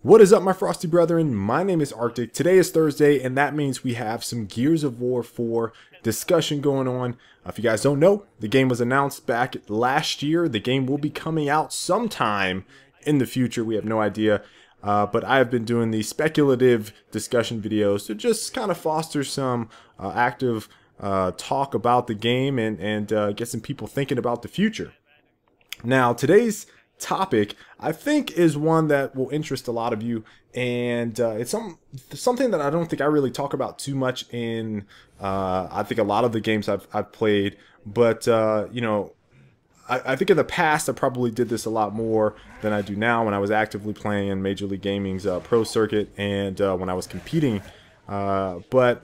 What is up, my frosty brethren? My name is Arctic. Today is Thursday, and that means we have some Gears of War 4 discussion going on. If you guys don't know, the game was announced back last year. The game will be coming out sometime in the future. We have no idea. But I have been doing these speculative discussion videos to just kind of foster some active talk about the game and get some people thinking about the future. Now, today's topic I think is one that will interest a lot of you, and it's something that I don't think I really talk about too much in I think a lot of the games I've played, but you know, I think in the past I probably did this a lot more than I do now when I was actively playing in Major League Gaming's pro circuit and when I was competing, but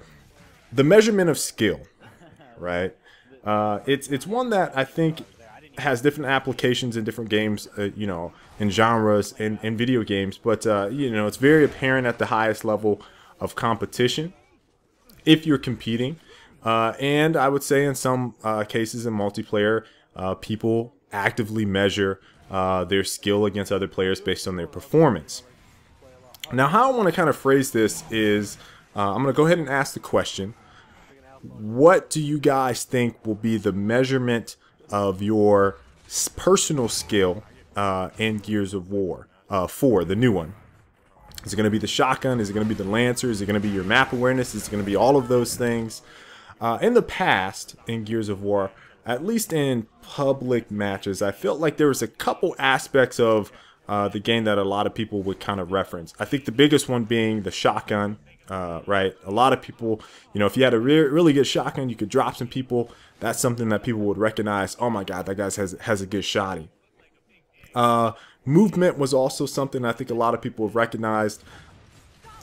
the measurement of skill, right? It's one that I think has different applications in different games, you know, in genres and in video games, but you know, it's very apparent at the highest level of competition if you're competing, and I would say in some cases in multiplayer, people actively measure their skill against other players based on their performance. Now, how I want to kind of phrase this is, I'm going to go ahead and ask the question: what do you guys think will be the measurement of your personal skill in Gears of War 4, the new one? Is it going to be the shotgun? Is it going to be the Lancer? Is it going to be your map awareness? Is it going to be all of those things? In the past, in Gears of War, at least in public matches, I felt like there was a couple aspects of the game that a lot of people would kind of reference. I think the biggest one being the shotgun, right? A lot of people, you know, if you had a really good shotgun, you could drop some people. That's something that people would recognize. Oh my God, that guy has a good shotty. Movement was also something I think a lot of people have recognized,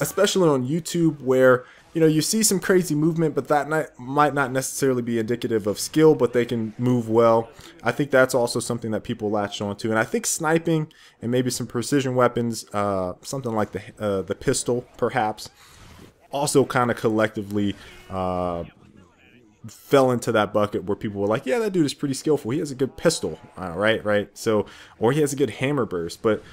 especially on YouTube, where, you know, you see some crazy movement, but that might not necessarily be indicative of skill, but they can move well. I think that's also something that people latched onto. And I think sniping and maybe some precision weapons, something like the pistol, perhaps, also kind of collectively fell into that bucket where people were like, yeah, that dude is pretty skillful. He has a good pistol, right? So, or he has a good hammer burst. But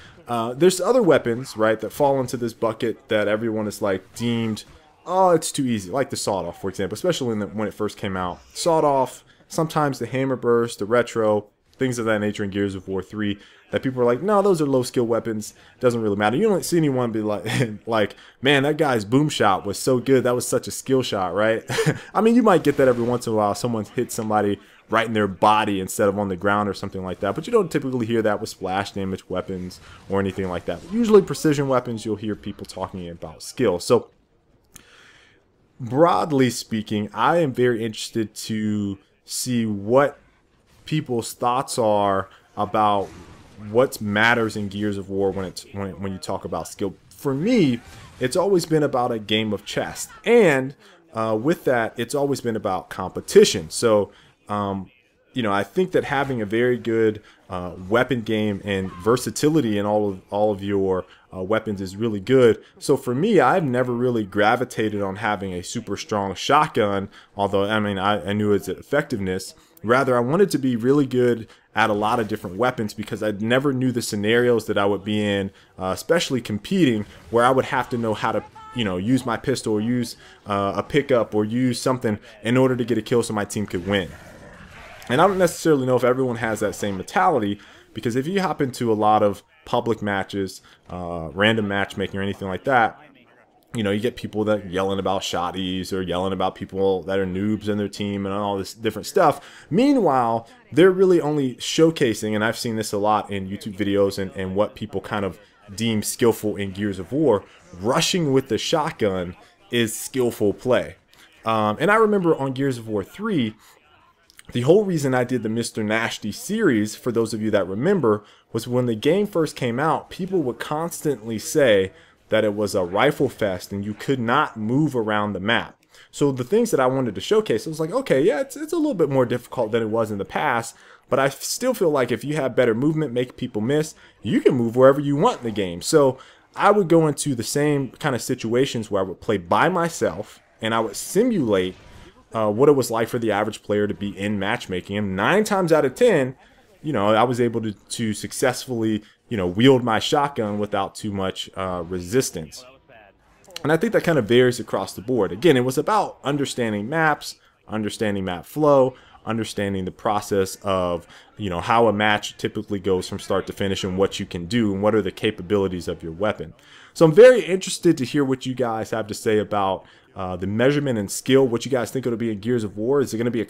there's other weapons, right, that fall into this bucket that everyone is like deemed, oh, it's too easy. Like the sawed-off, for example, especially when it first came out. Sawed-off, sometimes the hammer burst, the retro, things of that nature in Gears of War 3 that people are like, no, those are low skill weapons. Doesn't really matter. You don't see anyone be like, like, man, that guy's boom shot was so good. That was such a skill shot, right? I mean, you might get that every once in a while. Someone hits somebody right in their body instead of on the ground or something like that. But you don't typically hear that with splash damage weapons or anything like that. Usually precision weapons, you'll hear people talking about skill. So broadly speaking, I am very interested to see what people's thoughts are about what matters in Gears of War when you talk about skill. For me, it's always been about a game of chess, and with that, it's always been about competition. So, you know, I think that having a very good weapon game and versatility in all of your weapons is really good. So for me, I've never really gravitated on having a super strong shotgun, although I mean I knew its effectiveness. Rather, I wanted to be really good at a lot of different weapons because I never knew the scenarios that I would be in, especially competing, where I would have to know how to, you know, use my pistol or use a pickup or use something in order to get a kill so my team could win. And I don't necessarily know if everyone has that same mentality, because if you hop into a lot of public matches, random matchmaking or anything like that, you know, you get people that yelling about shotties or yelling about people that are noobs in their team and all this different stuff. Meanwhile, they're really only showcasing, and I've seen this a lot in YouTube videos and what people kind of deem skillful in Gears of War, rushing with the shotgun is skillful play. And I remember on Gears of War 3, the whole reason I did the Mr. Nasty series, for those of you that remember, was when the game first came out, people would constantly say that it was a rifle fest and you could not move around the map. So the things that I wanted to showcase, I was like, okay, yeah, it's a little bit more difficult than it was in the past, but I still feel like if you have better movement, make people miss, you can move wherever you want in the game. So I would go into the same kind of situations where I would play by myself and I would simulate what it was like for the average player to be in matchmaking. And 9 times out of 10, you know, I was able to successfully, wield my shotgun without too much resistance. And I think that kind of varies across the board. Again, it was about understanding maps, understanding map flow, understanding the process of, how a match typically goes from start to finish and what you can do and what are the capabilities of your weapon. So I'm very interested to hear what you guys have to say about the measurement and skill, what you guys think it'll be in Gears of War. Is it going to be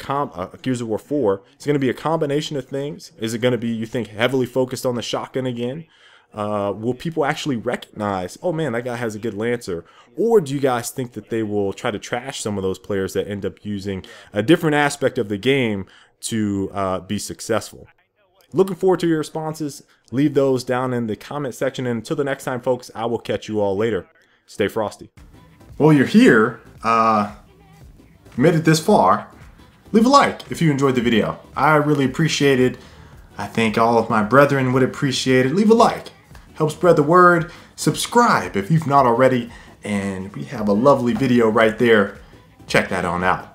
Gears of War 4? Is it going to be a combination of things? Is it going to be, you think, heavily focused on the shotgun again? Will people actually recognize, oh man, that guy has a good Lancer? Or do you guys think that they will try to trash some of those players that end up using a different aspect of the game to be successful? Looking forward to your responses. Leave those down in the comment section. And until the next time, folks, I will catch you all later. Stay frosty. Well, you're here, made it this far. Leave a like if you enjoyed the video. I really appreciate it. I think all of my brethren would appreciate it. Leave a like. Help spread the word. Subscribe if you've not already. And we have a lovely video right there. Check that on out.